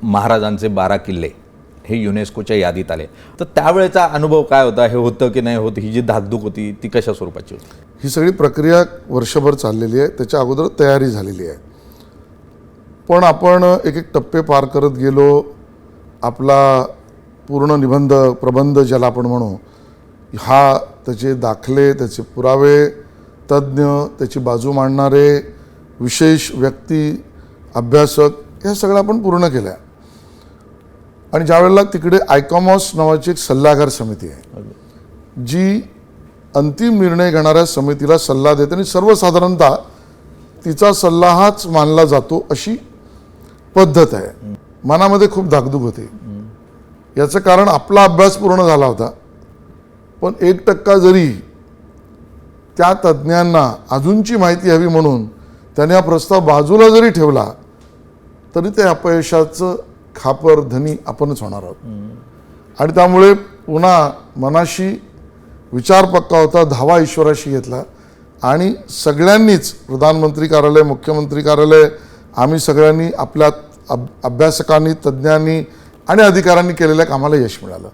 महाराजांचे 12 किल्ले हे युनेस्कोच्या यादीत आले, तर त्यावेळेचा अनुभव काय होता? हे होतं की नाही होत? ही जी धाकधूक होती ती कशा स्वरूपाची होती? ही सगळी प्रक्रिया वर्षभर चाललेली आहे, त्याच्या अगोदर तयारी झालेली आहे. पण आपण एक एक टप्पे पार करत गेलो. आपला पूर्ण निबंध प्रबंध ज्याला आपण म्हणू, हा त्याचे दाखले, त्याचे पुरावे, तज्ज्ञ, त्याची बाजू मांडणारे, विशेष व्यक्ती, अभ्यासक, ह्या सगळं आपण पूर्ण केलं आहे. आणि ज्यावेळेला तिकडे आयकॉमॉस नावाची एक सल्लागार समिती आहे, जी अंतिम निर्णय घेणाऱ्या समितीला सल्ला देते आणि सर्वसाधारणतः तिचा सल्ला हाच मानला जातो अशी पद्धत आहे. मनामध्ये खूप धाकधूक होती. याचं कारण आपला अभ्यास पूर्ण झाला होता, पण 1% जरी त्या तज्ज्ञांना अजूनची माहिती हवी म्हणून त्याने हा प्रस्ताव बाजूला जरी ठेवला तरी ते अपयशाचं खापर धनी आपणच होणार आहोत. आणि त्यामुळे पुन्हा मनाशी विचार पक्का होता, धावा ईश्वराशी घेतला आणि सगळ्यांनीच, प्रधानमंत्री कार्यालय, मुख्यमंत्री कार्यालय, आम्ही सगळ्यांनी आपल्या अभ्यासकांनी, तज्ज्ञांनी आणि अधिकाऱ्यांनी केलेल्या कामाला यश मिळालं.